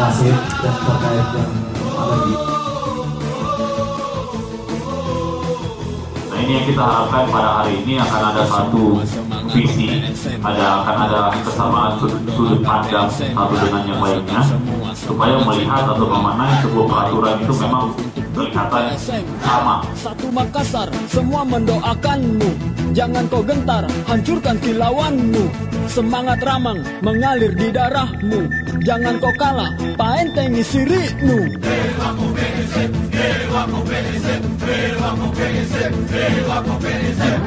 wasit dan terkait yang ada di. Nah, ini yang kita harapkan pada hari ini akan ada satu visi, akan ada kesamaan sudut pandang satu dengan yang lainnya, supaya melihat atau memaknai sebuah peraturan itu memang kelihatan sama. Satu Makassar, semua mendoakanmu. Jangan kau gentar, hancurkan kilauanmu. Semangat Ramang mengalir di darahmu. Jangan kau kalah, paentengi sirikmu. Dewa Kobelisip, Dewa Kobelisip, Dewa Kobelisip, Dewa Kobelisip.